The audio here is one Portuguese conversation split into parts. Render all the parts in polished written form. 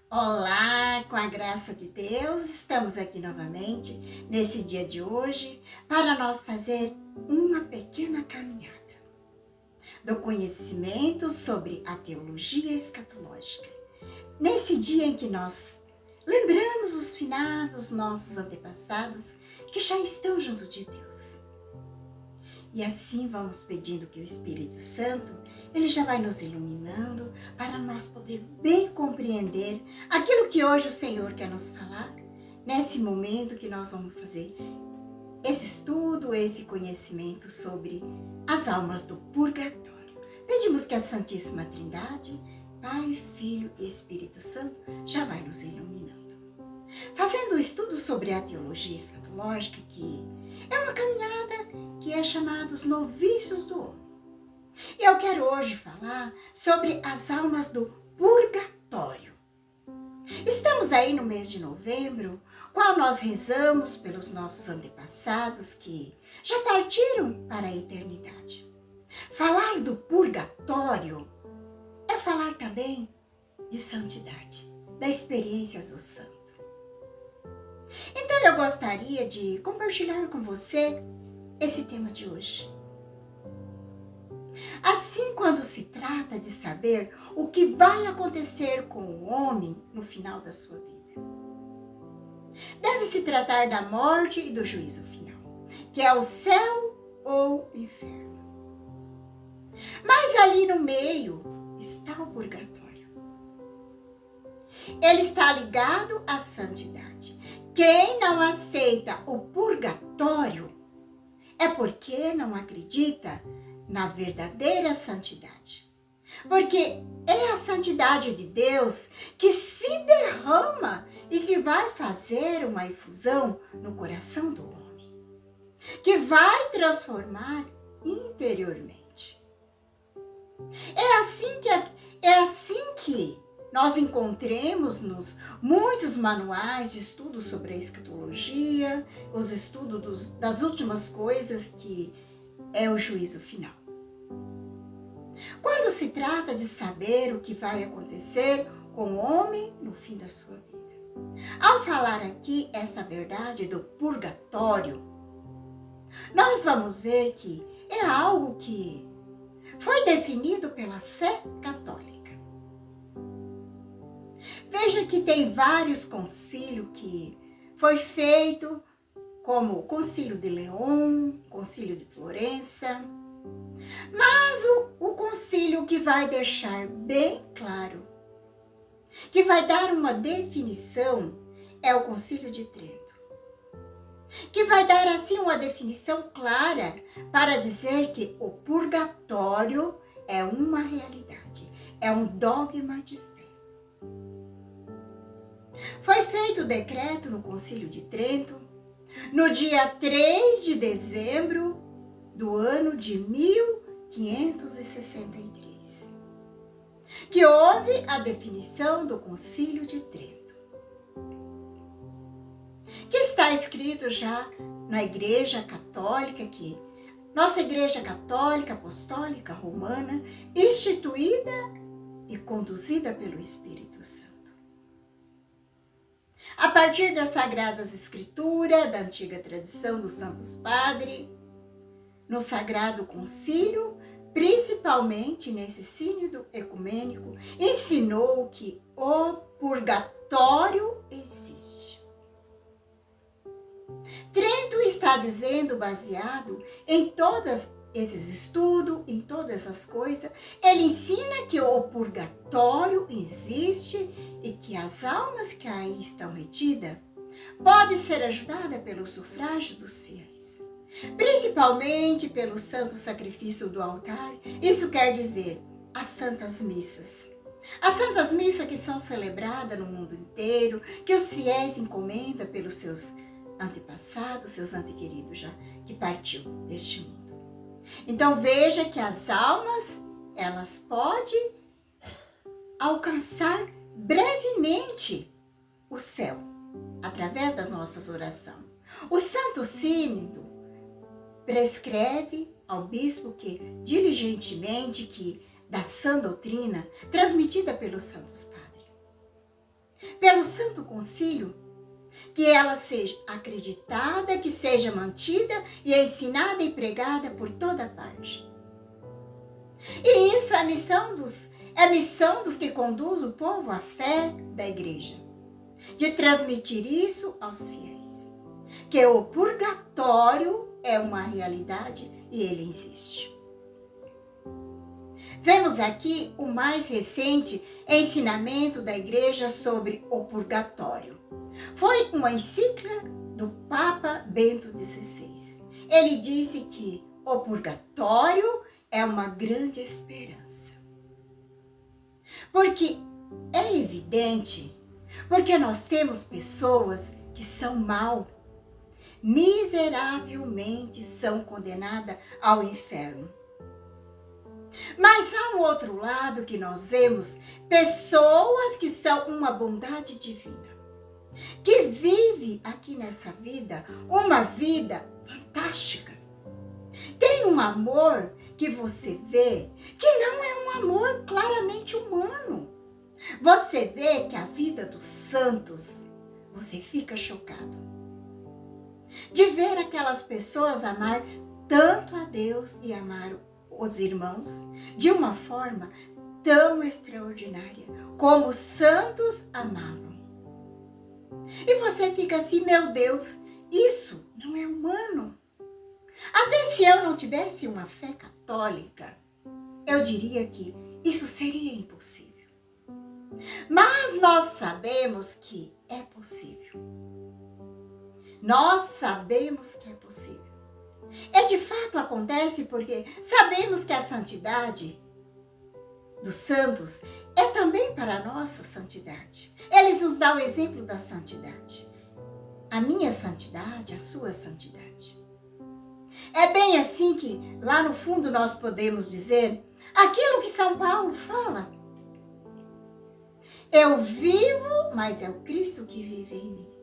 Olá, com a graça de Deus, estamos aqui novamente nesse dia de hoje para nós fazer uma pequena caminhada do conhecimento sobre a teologia escatológica. Nesse dia em que nós lembramos os finados nossos antepassados que já estão junto de Deus. E assim vamos pedindo que o Espírito Santo, ele já vai nos iluminando para nós poder bem compreender aquilo que hoje o Senhor quer nos falar, nesse momento que nós vamos fazer esse estudo, esse conhecimento sobre as almas do purgatório. Pedimos que a Santíssima Trindade, Pai, Filho e Espírito Santo, já vai nos iluminando. Fazendo o estudo sobre a teologia escatológica, que é uma caminhada que é chamada os novícios do homem. E eu quero hoje falar sobre as almas do purgatório. Estamos aí no mês de novembro, qual nós rezamos pelos nossos antepassados que já partiram para a eternidade. Falar do purgatório é falar também de santidade, da experiência do santo. Então eu gostaria de compartilhar com você esse tema de hoje. Assim, quando se trata de saber o que vai acontecer com o homem no final da sua vida, deve-se tratar da morte e do juízo final, que é o céu ou o inferno. Mas ali no meio está o purgatório. Ele está ligado à santidade. Quem não aceita o purgatório é porque não acredita na verdadeira santidade. Porque é a santidade de Deus que se derrama e que vai fazer uma infusão no coração do homem, que vai transformar interiormente. É assim que nós encontremos nos muitos manuais de estudo sobre a escatologia, os estudos das últimas coisas, que é o juízo final. Quando se trata de saber o que vai acontecer com o homem no fim da sua vida. Ao falar aqui essa verdade do purgatório, nós vamos ver que é algo que foi definido pela fé católica. Veja que tem vários concílios que foi feito, como o Concílio de León, Concílio de Florença. Mas o concílio que vai deixar bem claro, que vai dar uma definição, é o Concílio de Trento. Que vai dar assim uma definição clara para dizer que o purgatório é uma realidade, é um dogma de fé. Foi feito o decreto no Concílio de Trento, no dia 3 de dezembro do ano de 1563, que houve a definição do Concílio de Trento, que está escrito já na Igreja Católica, que nossa Igreja Católica Apostólica Romana, instituída e conduzida pelo Espírito Santo. A partir das Sagradas Escrituras, da antiga tradição dos Santos Padres, no Sagrado Concílio, principalmente nesse sínodo ecumênico, ensinou que o purgatório existe. Trento está dizendo, baseado em todos esses estudos, em todas as coisas, ele ensina que o purgatório existe e que as almas que aí estão retidas podem ser ajudadas pelo sufrágio dos fiéis, principalmente pelo santo sacrifício do altar. Isso quer dizer as santas missas. As santas missas que são celebradas no mundo inteiro, que os fiéis encomendam pelos seus antepassados, seus antequeridos já, que partiu deste mundo. Então veja que as almas, elas podem alcançar brevemente o céu, através das nossas orações. O Santo Sínodo prescreve ao bispo que, diligentemente, que da sã doutrina transmitida pelos santos padres, pelo Santo Concílio, que ela seja acreditada, que seja mantida e ensinada e pregada por toda parte. E isso é a missão dos que conduz o povo à fé da igreja, de transmitir isso aos fiéis, que o purgatório é uma realidade e ele existe. Vemos aqui o mais recente ensinamento da igreja sobre o purgatório. Foi uma encíclica do Papa Bento XVI. Ele disse que o purgatório é uma grande esperança. Porque é evidente, porque nós temos pessoas que são mal, miseravelmente são condenadas ao inferno. Mas há um outro lado que nós vemos pessoas que são uma bondade divina, que vive aqui nessa vida uma vida fantástica. Tem um amor que você vê que não é um amor claramente humano. Você vê que a vida dos santos, você fica chocado de ver aquelas pessoas amar tanto a Deus e amar os irmãos de uma forma tão extraordinária como os santos amavam. E você fica assim, meu Deus, isso não é humano. Até se eu não tivesse uma fé católica, eu diria que isso seria impossível. Mas nós sabemos que é possível. Nós sabemos que é possível. E de fato acontece porque sabemos que a santidade dos santos é também para a nossa santidade. Eles nos dão o exemplo da santidade. A minha santidade, a sua santidade. É bem assim que lá no fundo nós podemos dizer aquilo que São Paulo fala. Eu vivo, mas é o Cristo que vive em mim.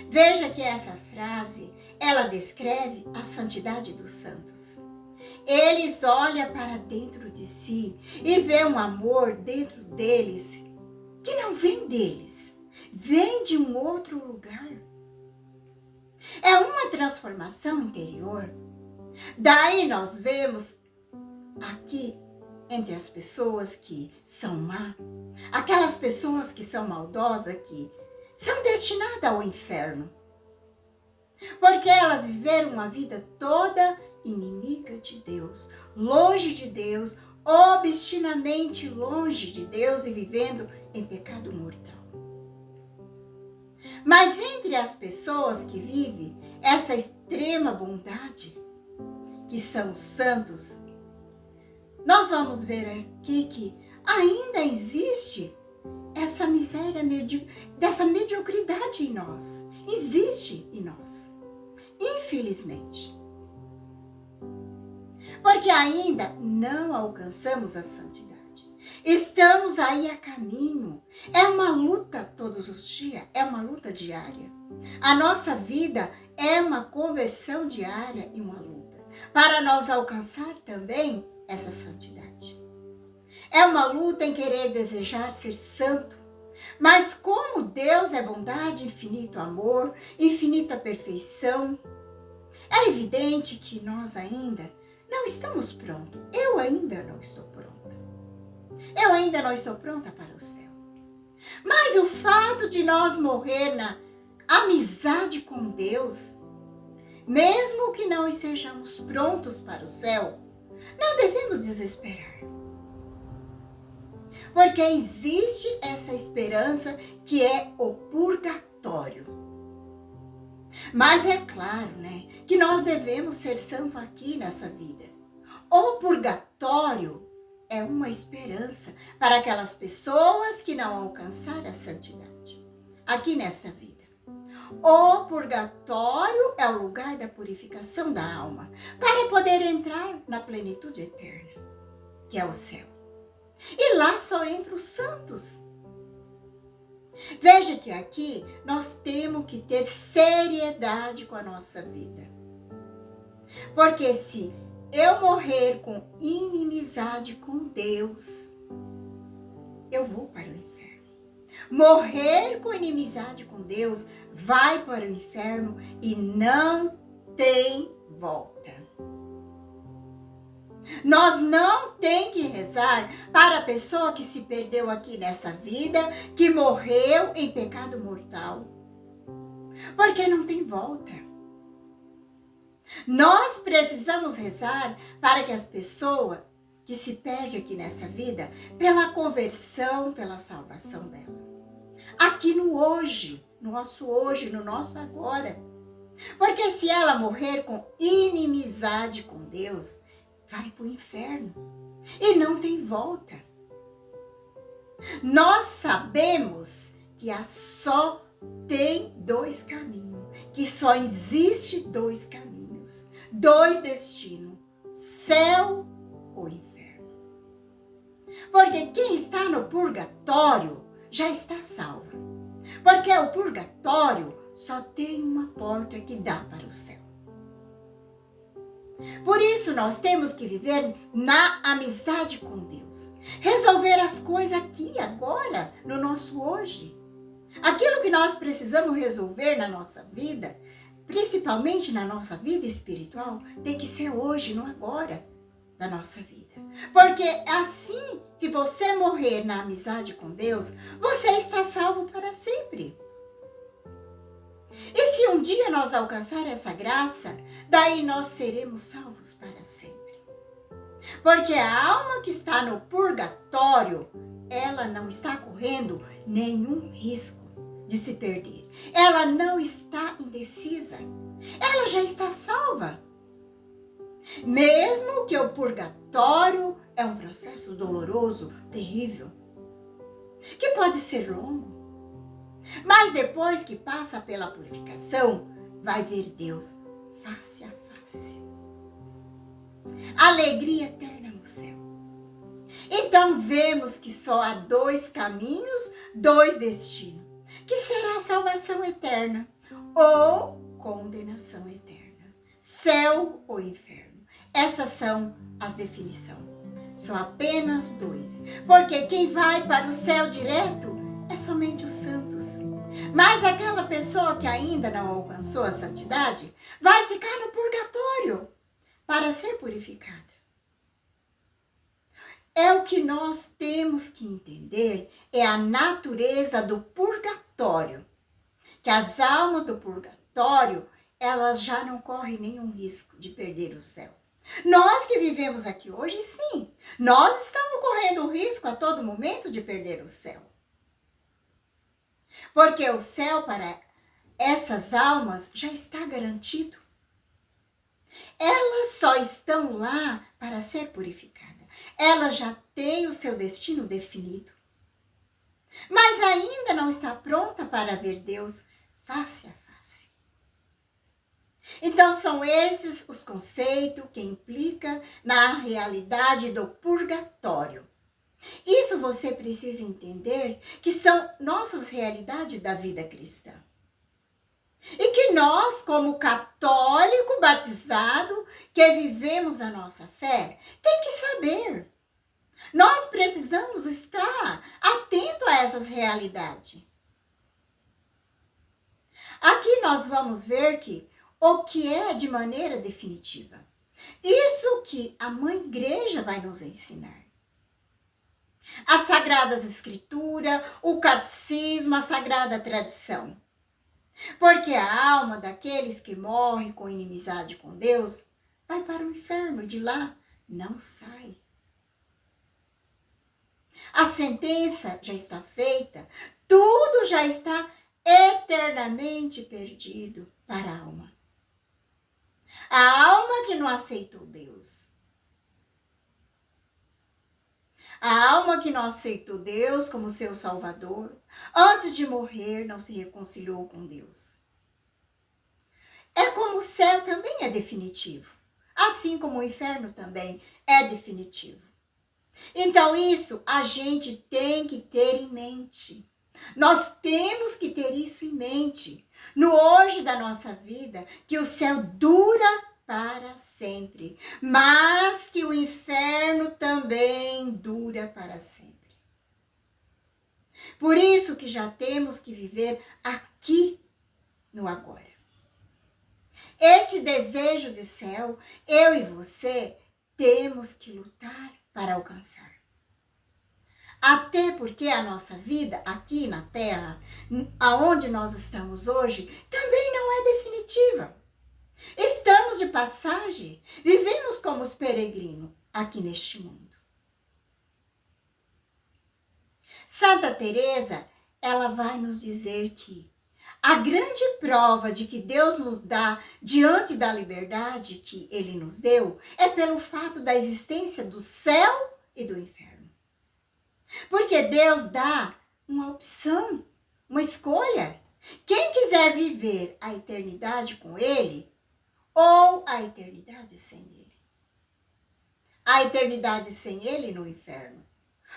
Veja que essa frase, ela descreve a santidade dos santos. Eles olham para dentro de si e vê um amor dentro deles que não vem deles, vem de um outro lugar. É uma transformação interior. Daí nós vemos aqui entre as pessoas que são má, aquelas pessoas que são maldosas, que são destinadas ao inferno. Porque elas viveram uma vida toda inimiga de Deus, longe de Deus, obstinadamente longe de Deus e vivendo em pecado mortal. Mas entre as pessoas que vivem essa extrema bondade, que são os santos, nós vamos ver aqui que ainda existe essa miséria, dessa mediocridade em nós. Existe em nós, infelizmente. Porque ainda não alcançamos a santidade. Estamos aí a caminho. É uma luta todos os dias, é uma luta diária. A nossa vida é uma conversão diária e uma luta para nós alcançar também essa santidade. É uma luta em querer desejar ser santo, mas como Deus é bondade, infinito amor, infinita perfeição, é evidente que nós ainda não estamos prontos. Eu ainda não estou pronta. Eu ainda não estou pronta para o céu. Mas o fato de nós morrer na amizade com Deus, mesmo que não estejamos prontos para o céu, não devemos desesperar. Porque existe essa esperança que é o purgatório. Mas é claro, que nós devemos ser santos aqui nessa vida. O purgatório é uma esperança para aquelas pessoas que não alcançaram a santidade aqui nessa vida. O purgatório é o lugar da purificação da alma para poder entrar na plenitude eterna, que é o céu. E lá só entram os santos. Veja que aqui nós temos que ter seriedade com a nossa vida. Porque se eu morrer com inimizade com Deus, eu vou para o inferno. morrer com inimizade com Deus, vai para o inferno e não tem volta. Nós não tem que rezar para a pessoa que se perdeu aqui nessa vida, que morreu em pecado mortal, porque não tem volta. Nós precisamos rezar para que as pessoas que se perdem aqui nessa vida, pela conversão, pela salvação dela. Aqui no hoje, no nosso agora. Porque se ela morrer com inimizade com Deus, vai para o inferno e não tem volta. Nós sabemos que só tem dois caminhos, que só existe dois caminhos, dois destinos, céu ou inferno. Porque quem está no purgatório já está salvo. Porque o purgatório só tem uma porta que dá para o céu. Por isso nós temos que viver na amizade com Deus. Resolver as coisas aqui, agora, no nosso hoje. Aquilo que nós precisamos resolver na nossa vida, principalmente na nossa vida espiritual, tem que ser hoje, no agora da nossa vida. Porque assim, se você morrer na amizade com Deus, você está salvo para sempre. E se um dia nós alcançar essa graça, daí nós seremos salvos para sempre. Porque a alma que está no purgatório, ela não está correndo nenhum risco de se perder. Ela não está indecisa. Ela já está salva. Mesmo que o purgatório é um processo doloroso, terrível, que pode ser longo. Mas depois que passa pela purificação, vai ver Deus face a face. Alegria eterna no céu. Então vemos que só há dois caminhos, dois destinos, que será a salvação eterna ou condenação eterna, céu ou inferno. Essas são as definições. Só apenas dois. Porque quem vai para o céu direto é somente os santos. Mas aquela pessoa que ainda não alcançou a santidade vai ficar no purgatório para ser purificada. É o que nós temos que entender, é a natureza do purgatório. Que as almas do purgatório, elas já não correm nenhum risco de perder o céu. Nós que vivemos aqui hoje, sim, nós estamos correndo o risco a todo momento de perder o céu. Porque o céu para essas almas já está garantido. Elas só estão lá para ser purificadas. Elas já têm o seu destino definido. Mas ainda não está pronta para ver Deus face a face. Então são esses os conceitos que implicam na realidade do purgatório. Isso você precisa entender que são nossas realidades da vida cristã. E que nós, como católico batizado, que vivemos a nossa fé, tem que saber. Nós precisamos estar atento a essas realidades. Aqui nós vamos ver que o que é de maneira definitiva. Isso que a Mãe Igreja vai nos ensinar. As Sagradas Escrituras, o Catecismo, a Sagrada Tradição. Porque a alma daqueles que morrem com inimizade com Deus vai para o inferno e de lá não sai. A sentença já está feita, tudo já está eternamente perdido para a alma. A alma que não aceitou Deus. A alma que não aceitou Deus como seu Salvador, antes de morrer, não se reconciliou com Deus. É como o céu também é definitivo, assim como o inferno também é definitivo. Então isso a gente tem que ter em mente. Nós temos que ter isso em mente. No hoje da nossa vida, que o céu dura para sempre, mas que o inferno também dura para sempre. Por isso que já temos que viver aqui no agora. Este desejo de céu, eu e você temos que lutar para alcançar. Até porque a nossa vida aqui na Terra, aonde nós estamos hoje, também não é definitiva. Estamos de passagem, vivemos como os peregrinos aqui neste mundo. Santa Teresa, ela vai nos dizer que a grande prova de que Deus nos dá diante da liberdade que Ele nos deu é pelo fato da existência do céu e do inferno. Porque Deus dá uma opção, uma escolha. Quem quiser viver a eternidade com Ele ou a eternidade sem Ele. A eternidade sem Ele no inferno.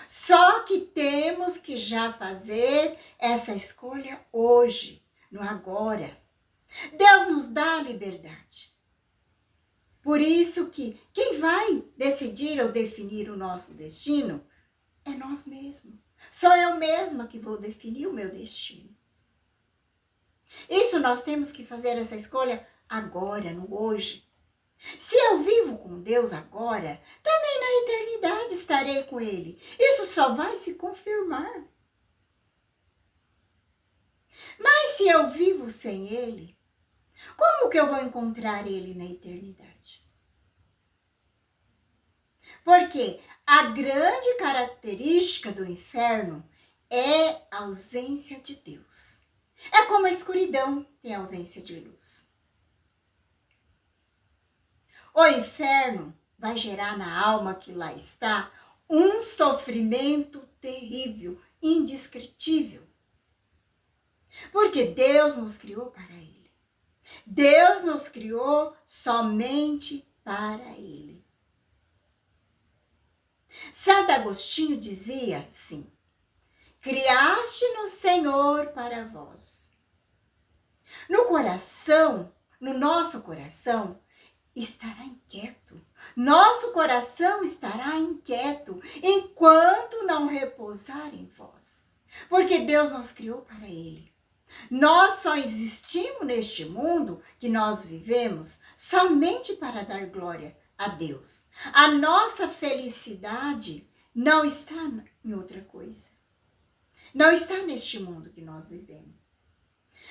Só que temos que já fazer essa escolha hoje, no agora. Deus nos dá a liberdade. Por isso que quem vai decidir ou definir o nosso destino é nós mesmos. Sou eu mesma que vou definir o meu destino. Isso nós temos que fazer essa escolha agora, no hoje. Se eu vivo com Deus agora, também na eternidade estarei com Ele. Isso só vai se confirmar. Mas se eu vivo sem Ele, como que eu vou encontrar Ele na eternidade? Porque a grande característica do inferno é a ausência de Deus. É como a escuridão tem ausência de luz. O inferno vai gerar na alma que lá está um sofrimento terrível, indescritível. Porque Deus nos criou para Ele. Deus nos criou somente para Ele. Santo Agostinho dizia assim: criaste-nos, Senhor, para vós. No coração, no nosso coração, estará inquieto. Nosso coração estará inquieto enquanto não repousar em vós. Porque Deus nos criou para Ele. Nós só existimos neste mundo que nós vivemos somente para dar glória a Deus. A nossa felicidade não está em outra coisa. Não está neste mundo que nós vivemos.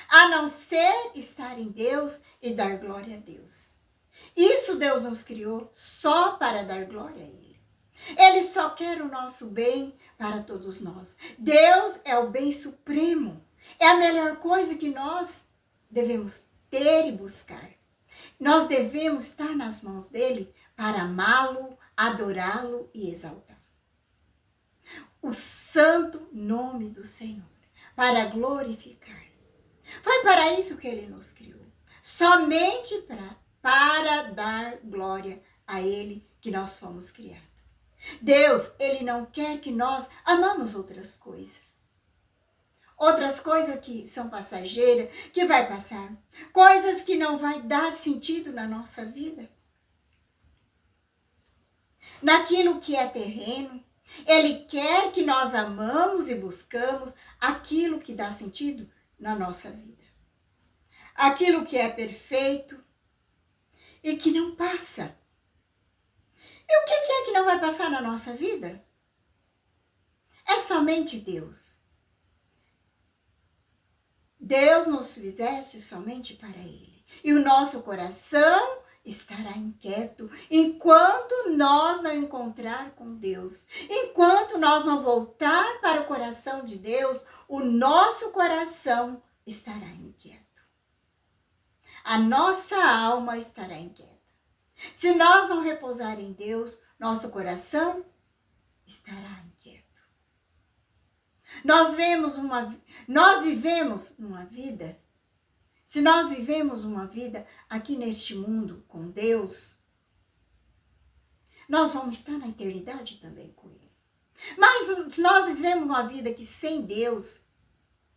A não ser estar em Deus e dar glória a Deus. Isso Deus nos criou só para dar glória a Ele. Ele só quer o nosso bem para todos nós. Deus é o bem supremo. É a melhor coisa que nós devemos ter e buscar. Nós devemos estar nas mãos dele para amá-lo, adorá-lo e exaltar. O santo nome do Senhor, para glorificar. Foi para isso que ele nos criou. Somente para dar glória a ele que nós fomos criados. Deus, ele não quer que nós amamos outras coisas. Outras coisas que são passageiras, que vai passar. Coisas que não vai dar sentido na nossa vida. Naquilo que é terreno, ele quer que nós amamos e buscamos aquilo que dá sentido na nossa vida. Aquilo que é perfeito e que não passa. E o que é que não vai passar na nossa vida? É somente Deus. Deus nos fizeste somente para Ele. E o nosso coração estará inquieto enquanto nós não encontrar com Deus. Enquanto nós não voltar para o coração de Deus, o nosso coração estará inquieto. A nossa alma estará inquieta. Se nós não repousar em Deus, nosso coração estará inquieto. Nós vivemos uma vida, se nós vivemos uma vida aqui neste mundo com Deus, nós vamos estar na eternidade também com Ele. Mas se nós vivemos uma vida que sem Deus,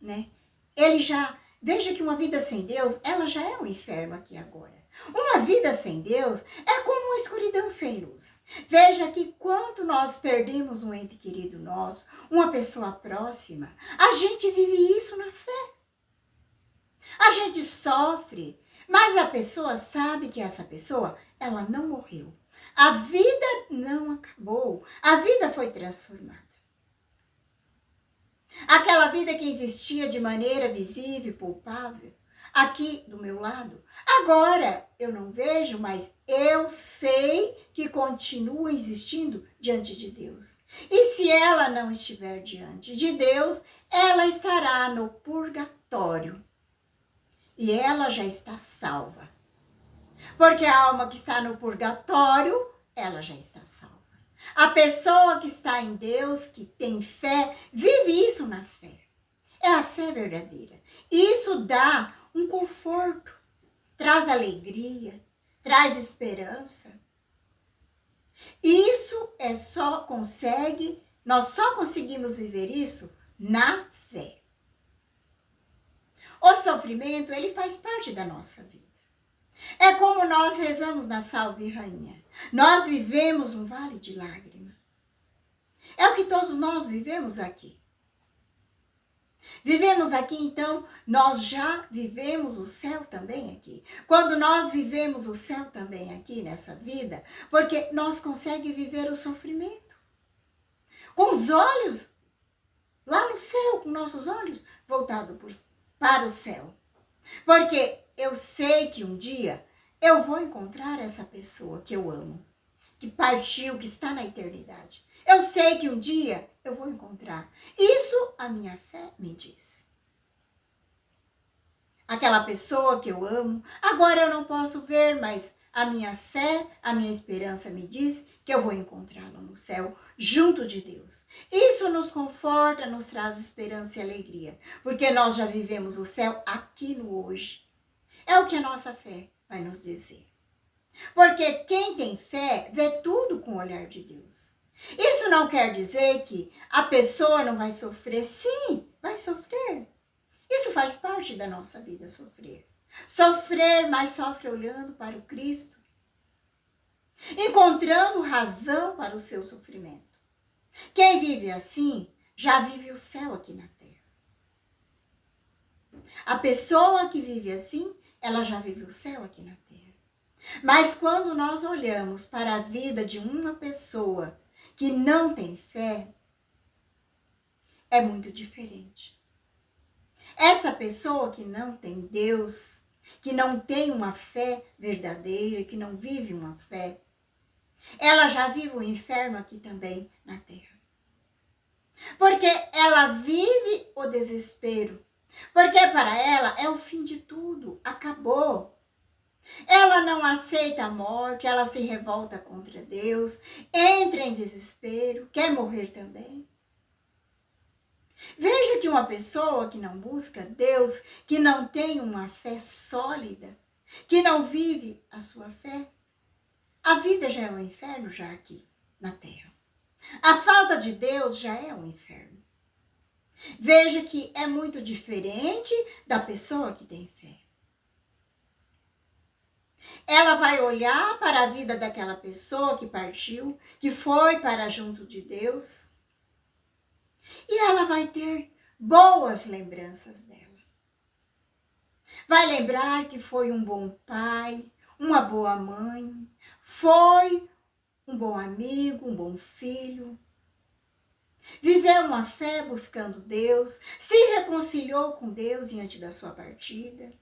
né? Ele já Veja que uma vida sem Deus, ela já é um inferno aqui agora. Uma vida sem Deus é como uma escuridão sem luz. Veja que quando nós perdemos um ente querido nosso, uma pessoa próxima, a gente vive isso na fé. A gente sofre, mas a pessoa sabe que essa pessoa, ela não morreu. A vida não acabou. A vida foi transformada. Aquela vida que existia de maneira visível e palpável, aqui do meu lado, agora eu não vejo, mas eu sei que continua existindo diante de Deus. E se ela não estiver diante de Deus, ela estará no purgatório. E ela já está salva. Porque a alma que está no purgatório, ela já está salva. A pessoa que está em Deus, que tem fé, vive isso na fé. É a fé verdadeira. Isso dá um conforto, traz alegria, traz esperança. Isso nós só conseguimos viver isso na fé. O sofrimento, ele faz parte da nossa vida. É como nós rezamos na Salve Rainha. Nós vivemos um vale de lágrima. É o que todos nós vivemos aqui. Vivemos aqui, então, nós já vivemos o céu também aqui. Quando nós vivemos o céu também aqui nessa vida, porque nós conseguimos viver o sofrimento. Com os olhos lá no céu, com nossos olhos voltados para o céu. Porque eu sei que um dia eu vou encontrar essa pessoa que eu amo, que partiu, que está na eternidade. Eu sei que um dia eu vou encontrar. Isso a minha fé me diz. Aquela pessoa que eu amo, agora eu não posso ver, mas a minha fé, a minha esperança me diz que eu vou encontrá-lo no céu, junto de Deus. Isso nos conforta, nos traz esperança e alegria, porque nós já vivemos o céu aqui no hoje. É o que a nossa fé vai nos dizer. Porque quem tem fé vê tudo com o olhar de Deus. Isso não quer dizer que a pessoa não vai sofrer. Sim, vai sofrer. Isso faz parte da nossa vida, sofrer. Sofrer, mas sofre olhando para o Cristo. Encontrando razão para o seu sofrimento. Quem vive assim, já vive o céu aqui na terra. A pessoa que vive assim, ela já vive o céu aqui na terra. Mas quando nós olhamos para a vida de uma pessoa que não tem fé, é muito diferente. Essa pessoa que não tem Deus, que não tem uma fé verdadeira, que não vive uma fé, ela já vive o inferno aqui também na terra. Porque ela vive o desespero. Porque para ela é o fim de tudo, acabou. Ela não aceita a morte, ela se revolta contra Deus, entra em desespero, quer morrer também. Veja que uma pessoa que não busca Deus, que não tem uma fé sólida, que não vive a sua fé, a vida já é um inferno já aqui na terra. A falta de Deus já é um inferno. Veja que é muito diferente da pessoa que tem fé. Ela vai olhar para a vida daquela pessoa que partiu, que foi para junto de Deus, e ela vai ter boas lembranças dela. Vai lembrar que foi um bom pai, uma boa mãe, foi um bom amigo, um bom filho. Viveu uma fé buscando Deus, se reconciliou com Deus diante da sua partida.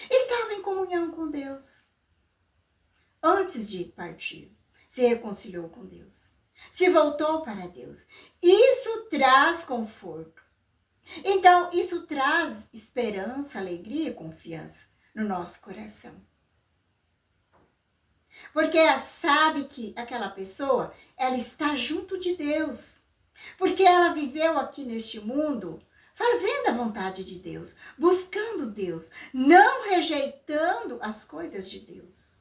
Estava em comunhão com Deus. Antes de partir, se reconciliou com Deus. Se voltou para Deus. Isso traz conforto. Então, isso traz esperança, alegria e confiança no nosso coração. Porque ela sabe que aquela pessoa, ela está junto de Deus. Porque ela viveu aqui neste mundo fazendo a vontade de Deus, buscando Deus, não rejeitando as coisas de Deus.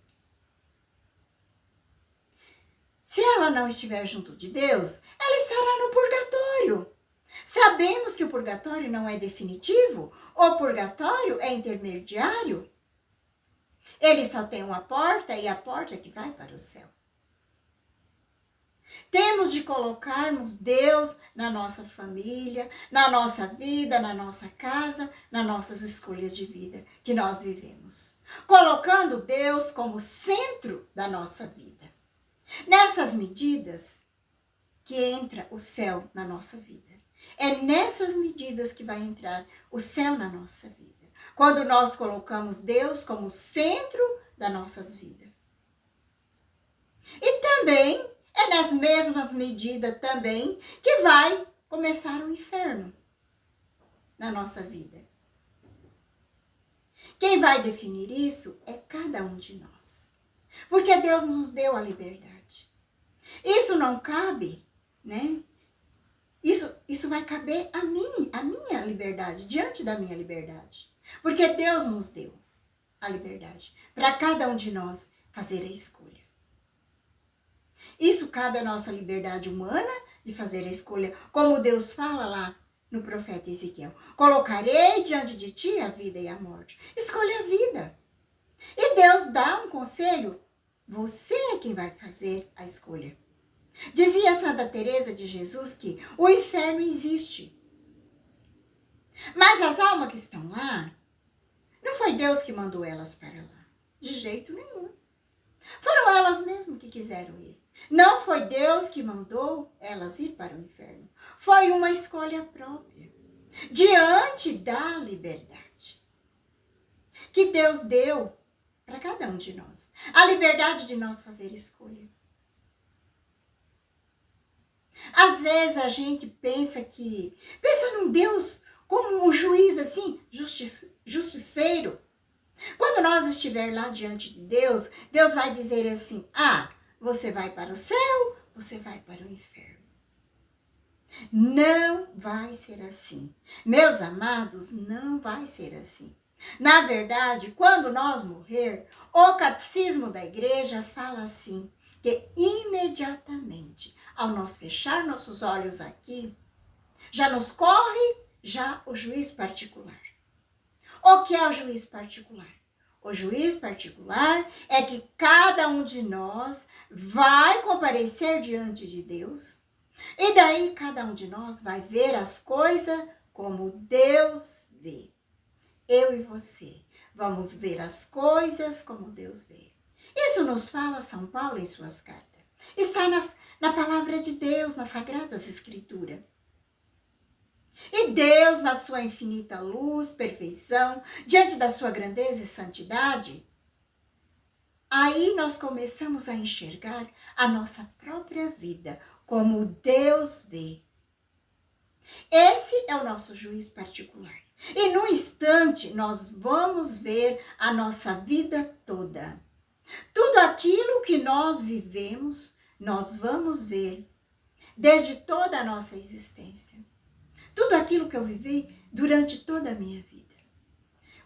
Se ela não estiver junto de Deus, ela estará no purgatório. Sabemos que o purgatório não é definitivo, o purgatório é intermediário. Ele só tem uma porta e a porta é que vai para o céu. Temos de colocarmos Deus na nossa família, na nossa vida, na nossa casa, nas nossas escolhas de vida que nós vivemos. Colocando Deus como centro da nossa vida. Nessas medidas que entra o céu na nossa vida. É nessas medidas que vai entrar o céu na nossa vida. Quando nós colocamos Deus como centro das nossas vidas. E também é nas mesmas medidas também que vai começar o inferno na nossa vida. Quem vai definir isso é cada um de nós. Porque Deus nos deu a liberdade. Isso não cabe, né? Isso vai caber a minha liberdade, diante da minha liberdade. Porque Deus nos deu a liberdade para cada um de nós fazer a escolha. Isso cabe à nossa liberdade humana de fazer a escolha, como Deus fala lá no profeta Ezequiel. Colocarei diante de ti a vida e a morte. Escolha a vida. E Deus dá um conselho. Você é quem vai fazer a escolha. Dizia Santa Teresa de Jesus que o inferno existe. Mas as almas que estão lá, não foi Deus que mandou elas para lá. De jeito nenhum. Foram elas mesmas que quiseram ir. Não foi Deus que mandou elas ir para o inferno. Foi uma escolha própria. Diante da liberdade que Deus deu para cada um de nós. A liberdade de nós fazer escolha. Às vezes a gente pensa num Deus como um juiz assim, justiceiro. Quando nós estiver lá diante de Deus, Deus vai dizer assim, você vai para o céu, você vai para o inferno. Não vai ser assim. Meus amados, não vai ser assim. Na verdade, quando nós morrer, o catecismo da igreja fala assim, que imediatamente, ao nós fechar nossos olhos aqui, já nos corre o juiz particular. O que é o juiz particular? O juiz particular é que cada um de nós vai comparecer diante de Deus, e daí cada um de nós vai ver as coisas como Deus vê. Eu e você vamos ver as coisas como Deus vê. Isso nos fala São Paulo em suas cartas. Está na palavra de Deus, nas Sagradas Escrituras. E Deus, na sua infinita luz, perfeição, diante da sua grandeza e santidade, aí nós começamos a enxergar a nossa própria vida como Deus vê. Esse é o nosso juiz particular. E no instante nós vamos ver a nossa vida toda. Tudo aquilo que nós vivemos, nós vamos ver desde toda a nossa existência. Tudo aquilo que eu vivi durante toda a minha vida.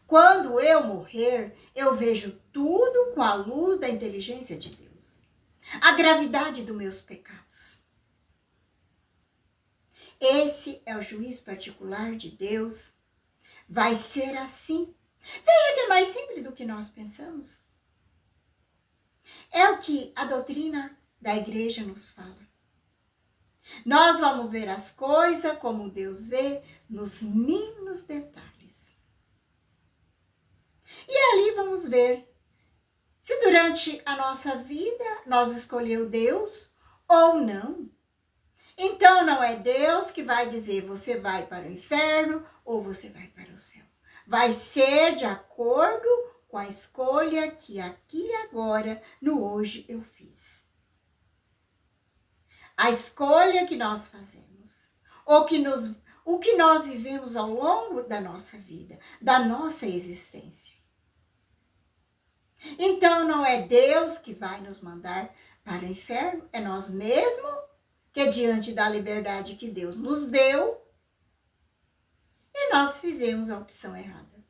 Quando eu morrer, eu vejo tudo com a luz da inteligência de Deus. A gravidade dos meus pecados. Esse é o juiz particular de Deus. Vai ser assim. Veja que é mais simples do que nós pensamos. É o que a doutrina da igreja nos fala. Nós vamos ver as coisas como Deus vê nos mínimos detalhes. E ali vamos ver se durante a nossa vida nós escolhemos Deus ou não. Então não é Deus que vai dizer você vai para o inferno ou você vai para o céu. Vai ser de acordo com a escolha que aqui e agora, no hoje, eu fiz. A escolha que nós fazemos, o que nós vivemos ao longo da nossa vida, da nossa existência. Então não é Deus que vai nos mandar para o inferno, é nós mesmos que diante da liberdade que Deus nos deu, e nós fizemos a opção errada.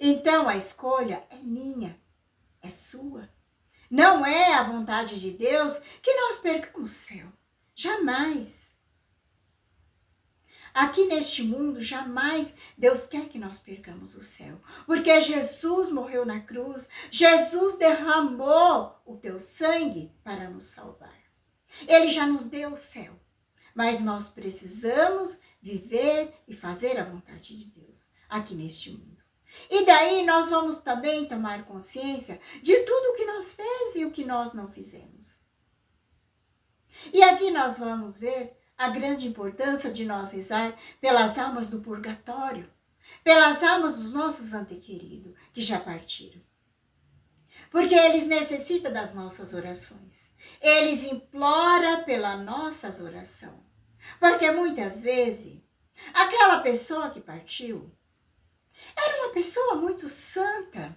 Então a escolha é minha, é sua. Não é a vontade de Deus que nós percamos o céu. Jamais. Aqui neste mundo, jamais Deus quer que nós percamos o céu. Porque Jesus morreu na cruz, Jesus derramou o teu sangue para nos salvar. Ele já nos deu o céu. Mas nós precisamos viver e fazer a vontade de Deus aqui neste mundo. E daí nós vamos também tomar consciência de tudo o que nós fizemos e o que nós não fizemos. E aqui nós vamos ver a grande importância de nós rezar pelas almas do purgatório, pelas almas dos nossos antequeridos que já partiram. Porque eles necessitam das nossas orações. Eles imploram pela nossas orações. Porque muitas vezes, aquela pessoa que partiu era uma pessoa muito santa,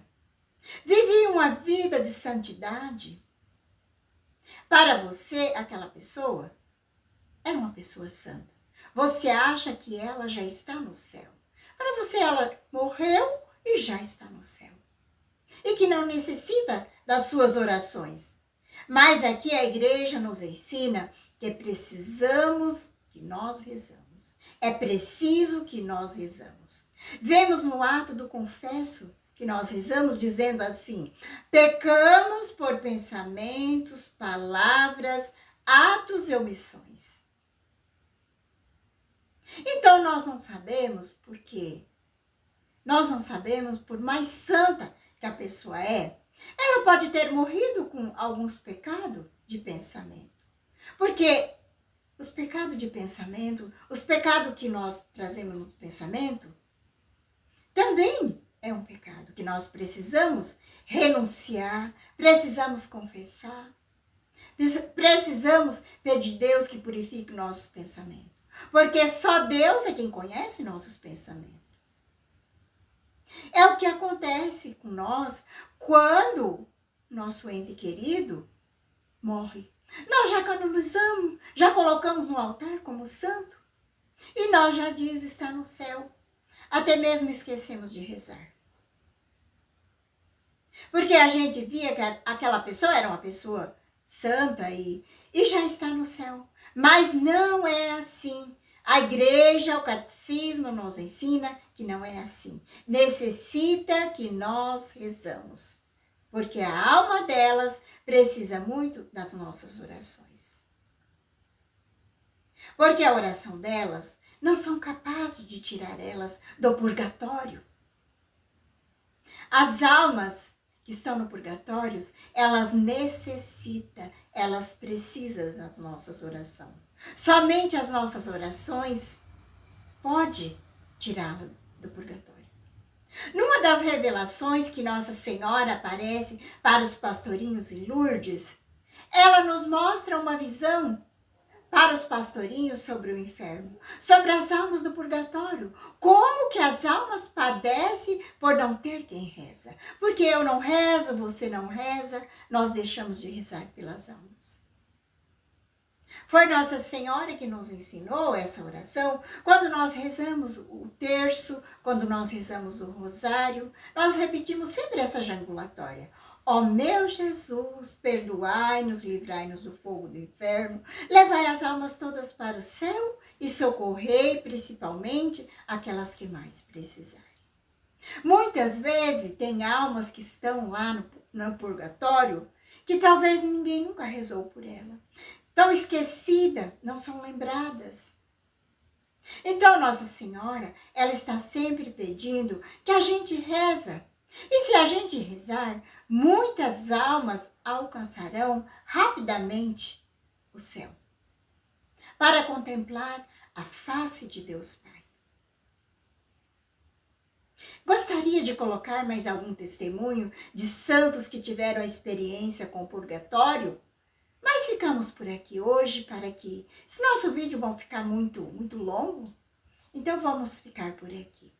vivia uma vida de santidade. Para você, aquela pessoa era uma pessoa santa. Você acha que ela já está no céu. Para você, ela morreu e já está no céu. E que não necessita das suas orações. Mas aqui a igreja nos ensina que precisamos que nós rezamos. É preciso que nós rezamos. Vemos no ato do confesso que nós rezamos dizendo assim: pecamos por pensamentos, palavras, atos e omissões. Então nós não sabemos por quê. Nós não sabemos, por mais santa que a pessoa é, ela pode ter morrido com alguns pecados de pensamento. Porque os pecados de pensamento, os pecados que nós trazemos no pensamento, também é um pecado que nós precisamos renunciar, precisamos confessar, precisamos pedir a Deus que purifique nossos pensamentos. Porque só Deus é quem conhece nossos pensamentos. É o que acontece com nós quando nosso ente querido morre. Nós já canonizamos, já colocamos no altar como santo. E nós já diz estar no céu. Até mesmo esquecemos de rezar. Porque a gente via que aquela pessoa era uma pessoa santa e já está no céu. Mas não é assim. A igreja, o catecismo nos ensina que não é assim. Necessita que nós rezamos. Porque a alma delas precisa muito das nossas orações. Porque a oração delas não são capazes de tirar elas do purgatório. As almas que estão no purgatório, elas necessitam, elas precisam das nossas orações. Somente as nossas orações pode tirá-la do purgatório. Numa das revelações que Nossa Senhora aparece para os pastorinhos em Lourdes, ela nos mostra uma visão para os pastorinhos sobre o inferno, sobre as almas do purgatório, como que as almas padecem por não ter quem reza. Porque eu não rezo, você não reza, nós deixamos de rezar pelas almas. Foi Nossa Senhora que nos ensinou essa oração quando nós rezamos o terço, quando nós rezamos o rosário. Nós repetimos sempre essa jangulatória. Ó meu Jesus, perdoai-nos, livrai-nos do fogo do inferno, levai as almas todas para o céu e socorrei principalmente aquelas que mais precisarem. Muitas vezes tem almas que estão lá no purgatório que talvez ninguém nunca rezou por ela. Estão esquecidas, não são lembradas. Então, Nossa Senhora, ela está sempre pedindo que a gente reza. E se a gente rezar, muitas almas alcançarão rapidamente o céu, para contemplar a face de Deus Pai. Gostaria de colocar mais algum testemunho de santos que tiveram a experiência com o purgatório? Mas ficamos por aqui hoje para que, se nosso vídeo vai ficar muito longo, então vamos ficar por aqui.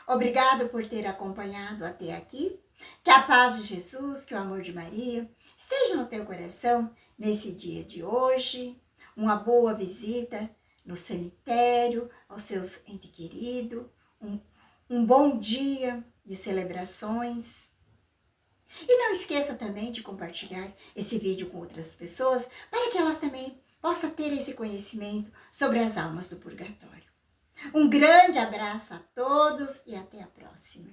Obrigado por ter acompanhado até aqui. Que a paz de Jesus, que o amor de Maria esteja no teu coração nesse dia de hoje. Uma boa visita no cemitério aos seus entes queridos. Um bom dia de celebrações. E não esqueça também de compartilhar esse vídeo com outras pessoas para que elas também possa ter esse conhecimento sobre as almas do purgatório. Um grande abraço a todos e até a próxima.